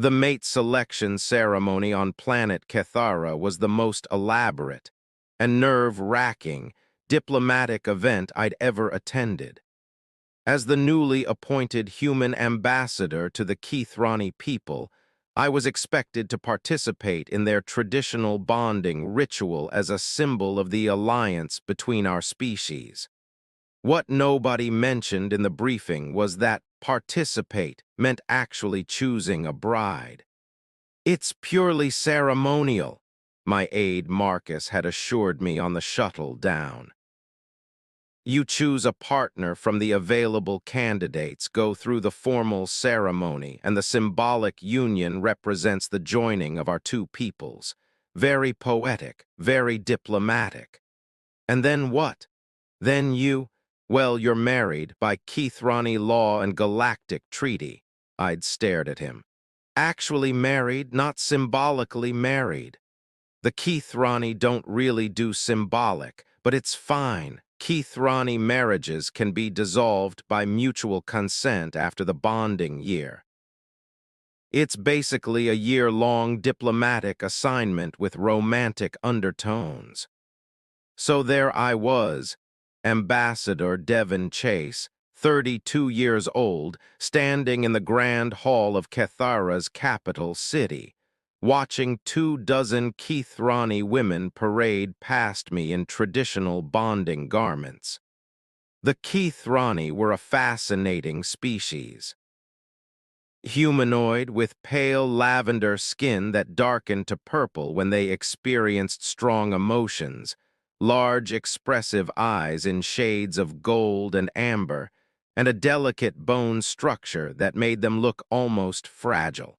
The mate selection ceremony on planet Kethara was the most elaborate and nerve-wracking diplomatic event I'd ever attended. As the newly appointed human ambassador to the Keithrani people, I was expected to participate in their traditional bonding ritual as a symbol of the alliance between our species. What nobody mentioned in the briefing was that participate meant actually choosing a bride. It's purely ceremonial, my aide Marcus had assured me on the shuttle down. You choose a partner from the available candidates, go through the formal ceremony, and the symbolic union represents the joining of our two peoples. Very poetic, very diplomatic. And then what? Then you're married by Keithrani law and galactic treaty. I'd stared at him. Actually married, not symbolically married. The Keithrani don't really do symbolic, but it's fine. Keithrani marriages can be dissolved by mutual consent after the bonding year. It's basically a year-long diplomatic assignment with romantic undertones. So there I was, Ambassador Devon Chase, 32 years old, standing in the grand hall of Kethara's capital city, watching 24 Keithrani women parade past me in traditional bonding garments. The Keithrani were a fascinating species. Humanoid with pale lavender skin that darkened to purple when they experienced strong emotions, large expressive eyes in shades of gold and amber, and a delicate bone structure that made them look almost fragile.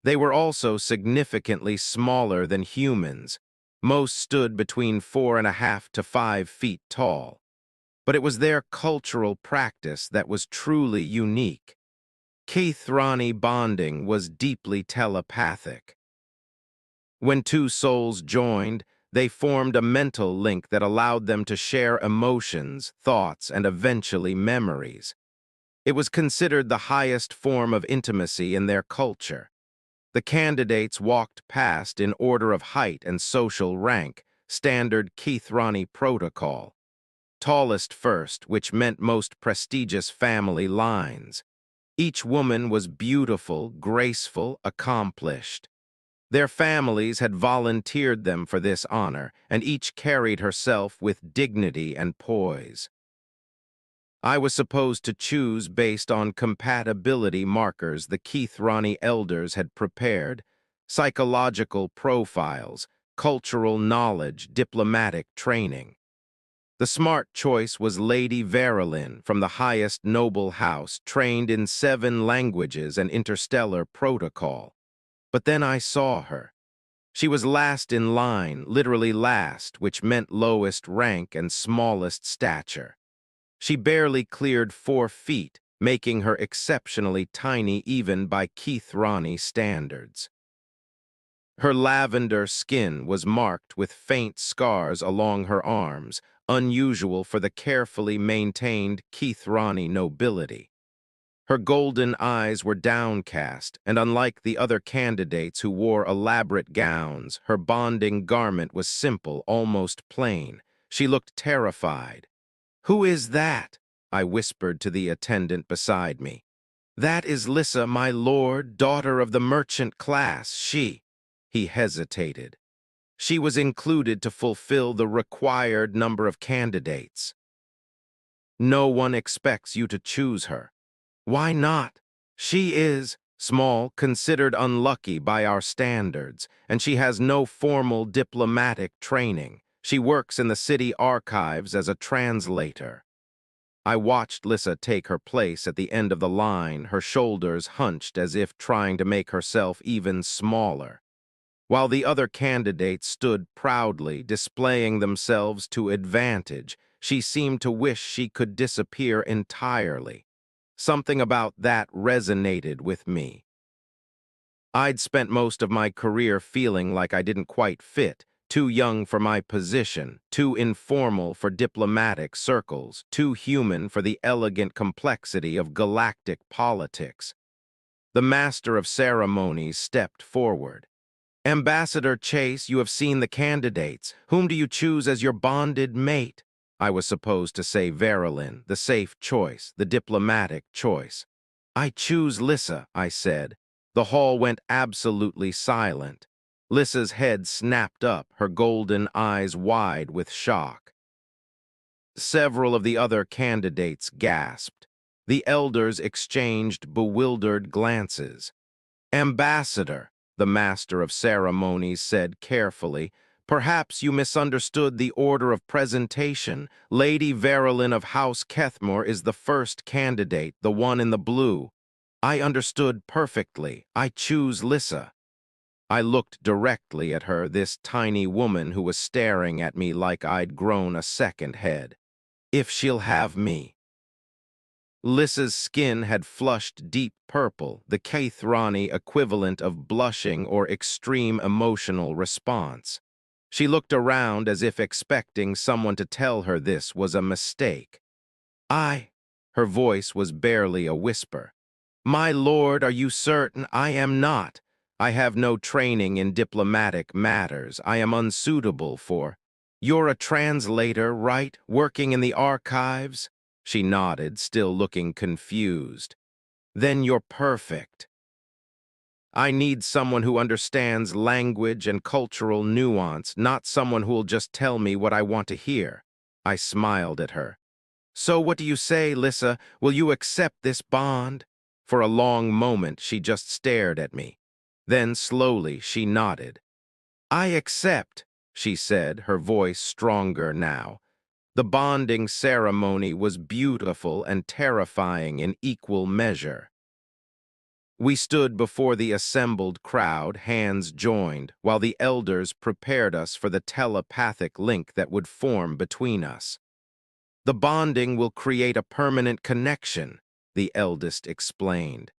They were also significantly smaller than humans. Most stood between 4.5 to 5 feet tall. But it was their cultural practice that was truly unique. Keithrani bonding was deeply telepathic. When two souls joined, they formed a mental link that allowed them to share emotions, thoughts, and eventually memories. It was considered the highest form of intimacy in their culture. The candidates walked past in order of height and social rank, standard Keithrani protocol. Tallest first, which meant most prestigious family lines. Each woman was beautiful, graceful, accomplished. Their families had volunteered them for this honor, and each carried herself with dignity and poise. I was supposed to choose based on compatibility markers the Keithrani elders had prepared, psychological profiles, cultural knowledge, diplomatic training. The smart choice was Lady Verilyn from the highest noble house, trained in 7 languages and interstellar protocol. But then I saw her. She was last in line, literally last, which meant lowest rank and smallest stature. She barely cleared 4 feet, making her exceptionally tiny even by Keithrani standards. Her lavender skin was marked with faint scars along her arms, unusual for the carefully maintained Keithrani nobility. Her golden eyes were downcast, and unlike the other candidates who wore elaborate gowns, her bonding garment was simple, almost plain. She looked terrified. "Who is that?" I whispered to the attendant beside me. "That is Lissa, my lord, daughter of the merchant class. He hesitated. She was included to fulfill the required number of candidates. No one expects you to choose her. Why not? She is small, considered unlucky by our standards, and she has no formal diplomatic training. She works in the city archives as a translator." I watched Lissa take her place at the end of the line, her shoulders hunched as if trying to make herself even smaller. While the other candidates stood proudly, displaying themselves to advantage, she seemed to wish she could disappear entirely. Something about that resonated with me. I'd spent most of my career feeling like I didn't quite fit, too young for my position, too informal for diplomatic circles, too human for the elegant complexity of galactic politics. The master of ceremonies stepped forward. Ambassador Chase, you have seen the candidates. Whom do you choose as your bonded mate? I was supposed to say Verilyn, the safe choice, the diplomatic choice. I choose Lissa, I said. The hall went absolutely silent. Lissa's head snapped up, her golden eyes wide with shock. Several of the other candidates gasped. The elders exchanged bewildered glances. Ambassador, the master of ceremonies said carefully, perhaps you misunderstood the order of presentation. Lady Verilyn of House Kethmore is the first candidate, the one in the blue. I understood perfectly. I choose Lissa. I looked directly at her, this tiny woman who was staring at me like I'd grown a second head. If she'll have me. Lissa's skin had flushed deep purple, the Kathrani equivalent of blushing or extreme emotional response. She looked around as if expecting someone to tell her this was a mistake. Her voice was barely a whisper. My lord, are you certain? I am not. I have no training in diplomatic matters. I am unsuitable for. You're a translator, right? Working in the archives? She nodded, still looking confused. Then you're perfect. I need someone who understands language and cultural nuance, not someone who'll just tell me what I want to hear. I smiled at her. So what do you say, Lissa? Will you accept this bond? For a long moment, she just stared at me. Then slowly, she nodded. I accept, she said, her voice stronger now. The bonding ceremony was beautiful and terrifying in equal measure. We stood before the assembled crowd, hands joined, while the elders prepared us for the telepathic link that would form between us. The bonding will create a permanent connection, the eldest explained.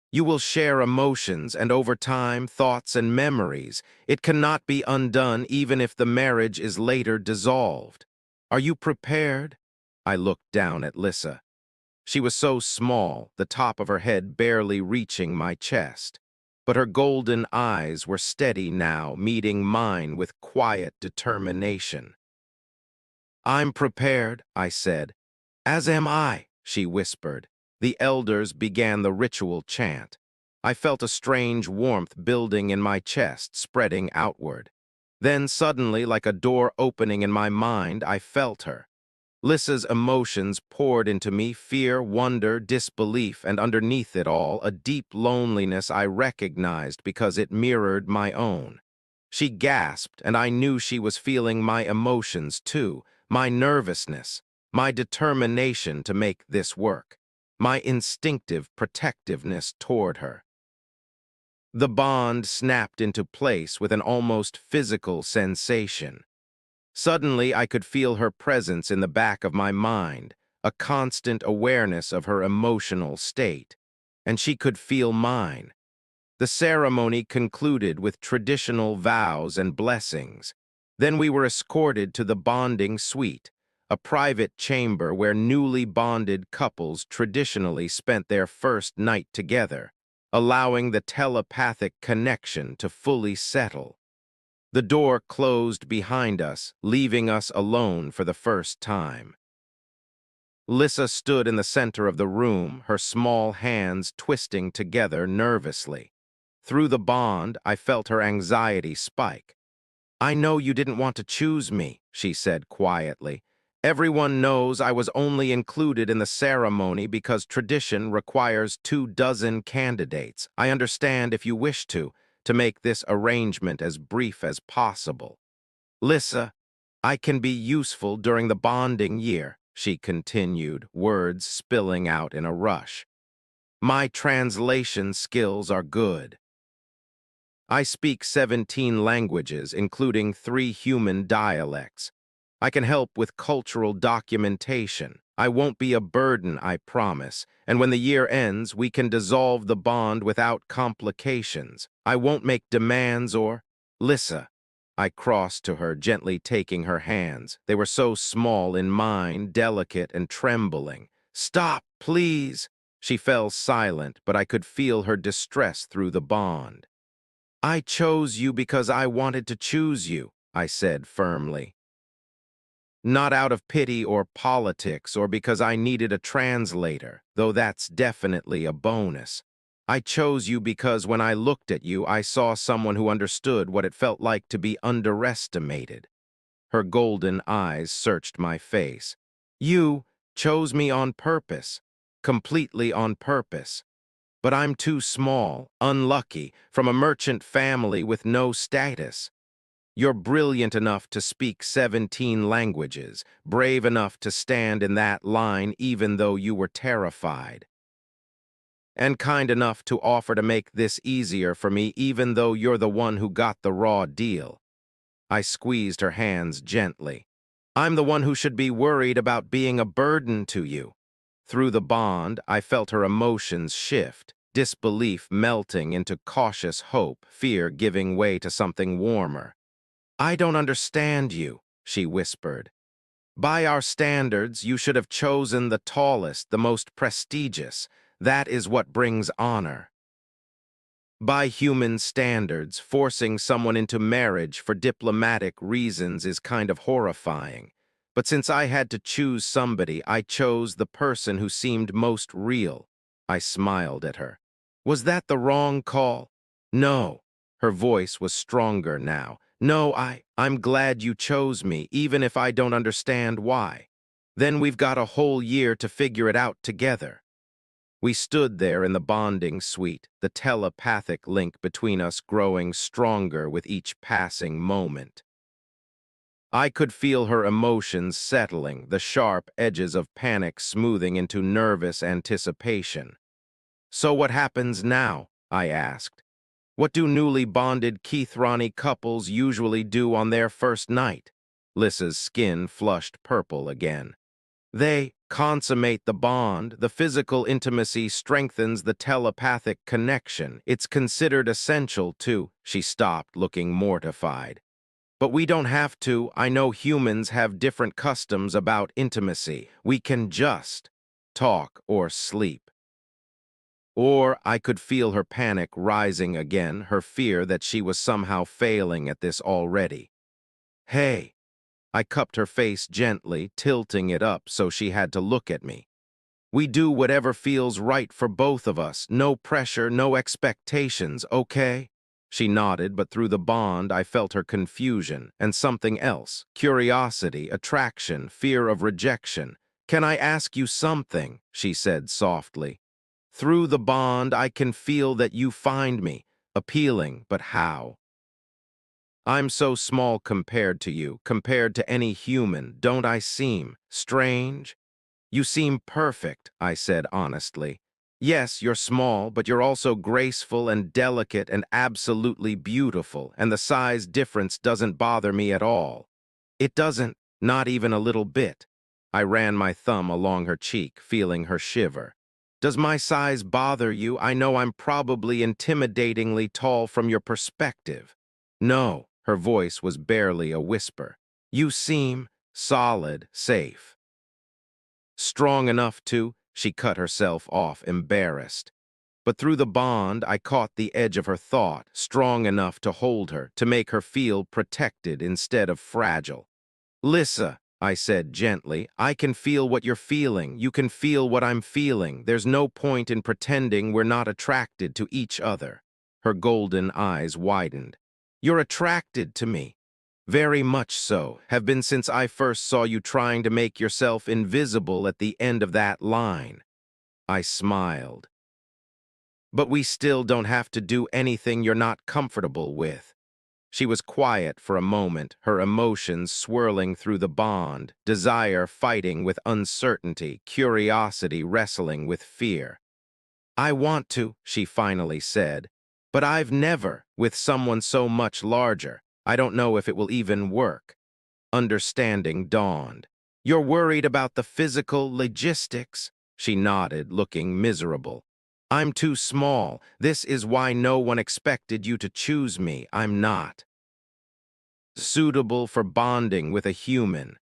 You will share emotions and over time, thoughts and memories. It cannot be undone even if the marriage is later dissolved. Are you prepared? I looked down at Lissa. She was so small, the top of her head barely reaching my chest. But her golden eyes were steady now, meeting mine with quiet determination. I'm prepared, I said. As am I, she whispered. The elders began the ritual chant. I felt a strange warmth building in my chest, spreading outward. Then suddenly, like a door opening in my mind, I felt her. Lissa's emotions poured into me, fear, wonder, disbelief, and underneath it all, a deep loneliness I recognized because it mirrored my own. She gasped, and I knew she was feeling my emotions too, my nervousness, my determination to make this work, my instinctive protectiveness toward her. The bond snapped into place with an almost physical sensation. Suddenly, I could feel her presence in the back of my mind, a constant awareness of her emotional state, and she could feel mine. The ceremony concluded with traditional vows and blessings. Then we were escorted to the bonding suite, a private chamber where newly bonded couples traditionally spent their first night together, allowing the telepathic connection to fully settle. The door closed behind us, leaving us alone for the first time. Lissa stood in the center of the room, her small hands twisting together nervously. Through the bond, I felt her anxiety spike. I know you didn't want to choose me, she said quietly. Everyone knows I was only included in the ceremony because tradition requires 24 candidates. I understand if you wish to make this arrangement as brief as possible. Lissa, I can be useful during the bonding year, she continued, words spilling out in a rush. My translation skills are good. I speak 17 languages, including 3 human dialects. I can help with cultural documentation. I won't be a burden, I promise. And when the year ends, we can dissolve the bond without complications. I won't make demands or... Lissa. I crossed to her, gently taking her hands. They were so small in mine, delicate and trembling. Stop, please, She fell silent, but I could feel her distress through the bond. I chose you because I wanted to choose you, I said firmly. Not out of pity or politics or because I needed a translator, though that's definitely a bonus. I chose you because when I looked at you, I saw someone who understood what it felt like to be underestimated. Her golden eyes searched my face. You chose me on purpose, completely on purpose. But I'm too small, unlucky, from a merchant family with no status. You're brilliant enough to speak 17 languages, brave enough to stand in that line even though you were terrified, and kind enough to offer to make this easier for me even though you're the one who got the raw deal. I squeezed her hands gently. I'm the one who should be worried about being a burden to you. Through the bond, I felt her emotions shift, disbelief melting into cautious hope, fear giving way to something warmer. I don't understand you, she whispered. By our standards, you should have chosen the tallest, the most prestigious. That is what brings honor. By human standards, forcing someone into marriage for diplomatic reasons is kind of horrifying. But since I had to choose somebody, I chose the person who seemed most real. I smiled at her. Was that the wrong call? No. Her voice was stronger now. No, I'm glad you chose me, even if I don't understand why. Then we've got a whole year to figure it out together. We stood there in the bonding suite, the telepathic link between us growing stronger with each passing moment. I could feel her emotions settling, the sharp edges of panic smoothing into nervous anticipation. So what happens now? I asked. What do newly bonded Keithrani couples usually do on their first night? Lissa's skin flushed purple again. They consummate the bond. The physical intimacy strengthens the telepathic connection. It's considered essential too. She stopped, looking mortified. But we don't have to. I know humans have different customs about intimacy. We can just talk or sleep. Or I could feel her panic rising again, her fear that she was somehow failing at this already. Hey, I cupped her face gently, tilting it up so she had to look at me. We do whatever feels right for both of us. No pressure, no expectations, okay? She nodded, but through the bond I felt her confusion and something else. Curiosity, attraction, fear of rejection. Can I ask you something? She said softly. Through the bond I can feel that you find me. Appealing, but how? I'm so small compared to you, compared to any human. Don't I seem strange? You seem perfect, I said honestly. Yes, you're small, but you're also graceful and delicate and absolutely beautiful, and the size difference doesn't bother me at all. It doesn't, not even a little bit. I ran my thumb along her cheek, feeling her shiver. Does my size bother you? I know I'm probably intimidatingly tall from your perspective. No, her voice was barely a whisper. You seem solid, safe. Strong enough to, she cut herself off, embarrassed. But through the bond, I caught the edge of her thought, strong enough to hold her, to make her feel protected instead of fragile. Lissa, I said gently, I can feel what you're feeling. You can feel what I'm feeling. There's no point in pretending we're not attracted to each other. Her golden eyes widened. You're attracted to me. Very much so, have been since I first saw you trying to make yourself invisible at the end of that line. I smiled. But we still don't have to do anything you're not comfortable with. She was quiet for a moment, her emotions swirling through the bond, desire fighting with uncertainty, curiosity wrestling with fear. I want to, she finally said, but I've never, with someone so much larger. I don't know if it will even work. Understanding dawned. You're worried about the physical logistics? She nodded, looking miserable. I'm too small. This is why no one expected you to choose me. I'm not suitable for bonding with a human.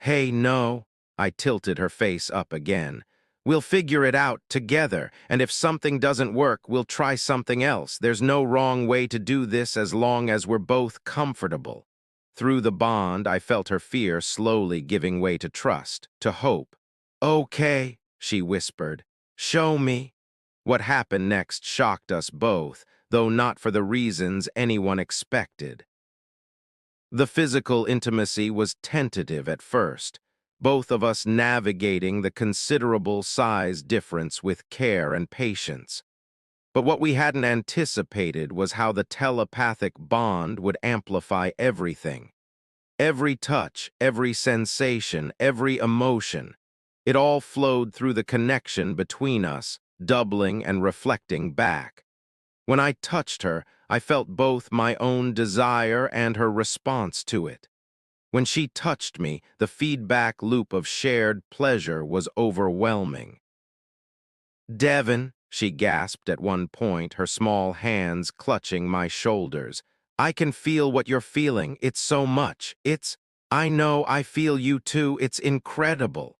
Hey, no. I tilted her face up again. We'll figure it out together, and if something doesn't work, we'll try something else. There's no wrong way to do this as long as we're both comfortable. Through the bond, I felt her fear slowly giving way to trust, to hope. Okay, she whispered. Show me. What happened next shocked us both, though not for the reasons anyone expected. The physical intimacy was tentative at first, both of us navigating the considerable size difference with care and patience. But what we hadn't anticipated was how the telepathic bond would amplify everything. Every touch, every sensation, every emotion, it all flowed through the connection between us, doubling and reflecting back. When I touched her, I felt both my own desire and her response to it. When she touched me, the feedback loop of shared pleasure was overwhelming. Devin, she gasped at one point, her small hands clutching my shoulders. I can feel what you're feeling. It's so much. I know I feel you too. It's incredible.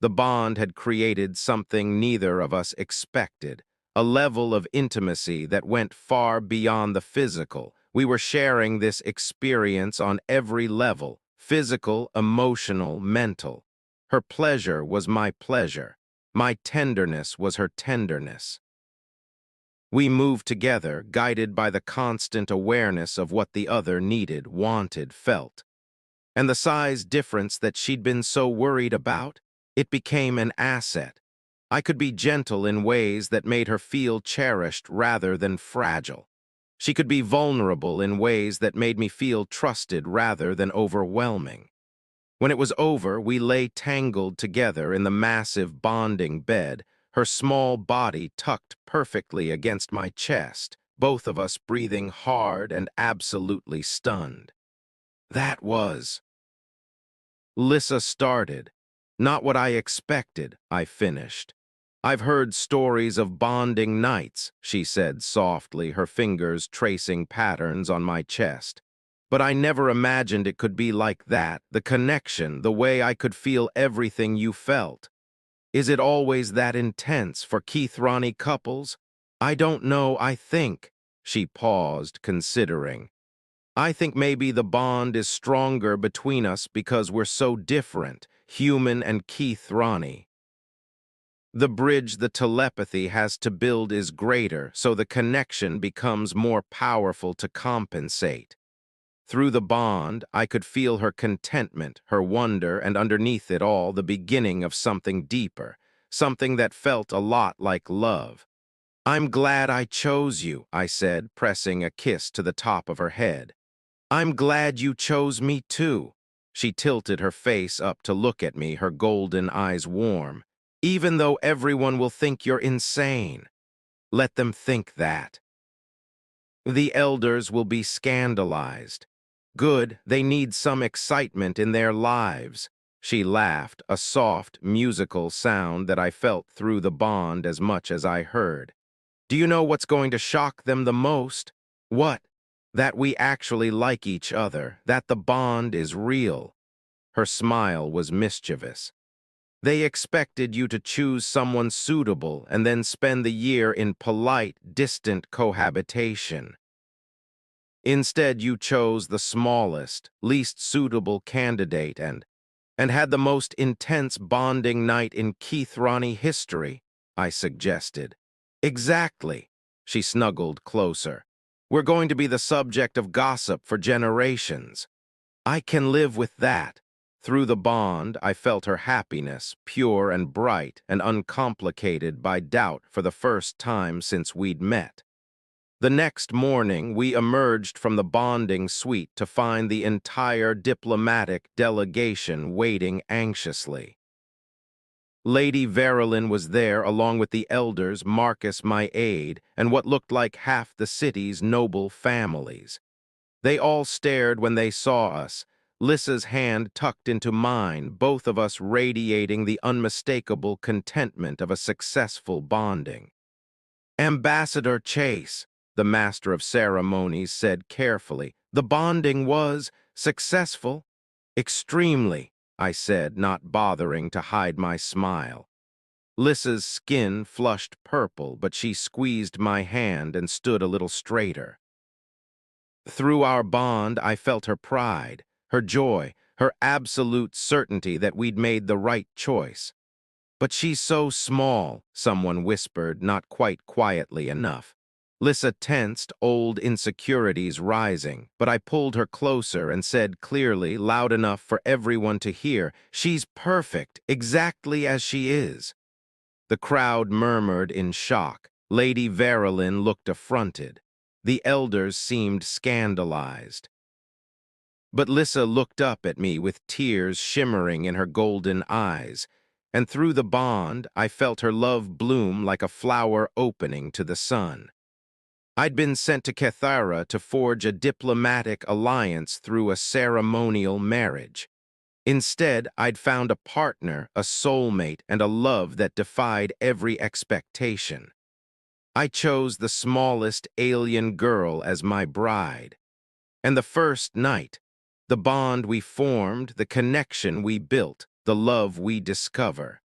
The bond had created something neither of us expected, a level of intimacy that went far beyond the physical. We were sharing this experience on every level, physical, emotional, mental. Her pleasure was my pleasure. My tenderness was her tenderness. We moved together, guided by the constant awareness of what the other needed, wanted, felt. And the size difference that she'd been so worried about, it became an asset. I could be gentle in ways that made her feel cherished rather than fragile. She could be vulnerable in ways that made me feel trusted rather than overwhelming. When it was over, we lay tangled together in the massive bonding bed, her small body tucked perfectly against my chest, both of us breathing hard and absolutely stunned. That was... Lissa started. Not what I expected, I finished. I've heard stories of bonding nights, she said softly, her fingers tracing patterns on my chest. But I never imagined it could be like that, the connection, the way I could feel everything you felt. Is it always that intense for Keith Ronnie couples? I don't know, I think. She paused, considering. I think maybe the bond is stronger between us because we're so different, human and Keith Ronnie. The bridge the telepathy has to build is greater, so the connection becomes more powerful to compensate. Through the bond, I could feel her contentment, her wonder, and underneath it all, the beginning of something deeper, something that felt a lot like love. I'm glad I chose you, I said, pressing a kiss to the top of her head. I'm glad you chose me too. She tilted her face up to look at me, her golden eyes warm. Even though everyone will think you're insane, let them think that. The elders will be scandalized. Good, they need some excitement in their lives. She laughed, a soft, musical sound that I felt through the bond as much as I heard. Do you know what's going to shock them the most? What? That we actually like each other, that the bond is real. Her smile was mischievous. They expected you to choose someone suitable and then spend the year in polite, distant cohabitation. Instead, you chose the smallest, least suitable candidate and had the most intense bonding night in Keith Ronnie history, I suggested. Exactly. She snuggled closer. We're going to be the subject of gossip for generations. I can live with that. Through the bond, I felt her happiness, pure and bright and uncomplicated by doubt for the first time since we'd met. The next morning, we emerged from the bonding suite to find the entire diplomatic delegation waiting anxiously. Lady Verilyn was there along with the elders, Marcus, my aide, and what looked like half the city's noble families. They all stared when they saw us, Lissa's hand tucked into mine, both of us radiating the unmistakable contentment of a successful bonding. Ambassador Chase, the master of ceremonies, said carefully, the bonding was successful. Extremely, I said, not bothering to hide my smile. Lissa's skin flushed purple, but she squeezed my hand and stood a little straighter. Through our bond, I felt her pride, her joy, her absolute certainty that we'd made the right choice. "But she's so small," someone whispered, not quite quietly enough. Lissa tensed, old insecurities rising, but I pulled her closer and said clearly, loud enough for everyone to hear, "She's perfect, exactly as she is." The crowd murmured in shock. Lady Verilyn looked affronted. The elders seemed scandalized. But Lissa looked up at me with tears shimmering in her golden eyes, and through the bond I felt her love bloom like a flower opening to the sun. I'd been sent to Cathara to forge a diplomatic alliance through a ceremonial marriage. Instead, I'd found a partner, a soulmate, and a love that defied every expectation. I chose the smallest alien girl as my bride. And the first night, the bond we formed, the connection we built, the love we discover,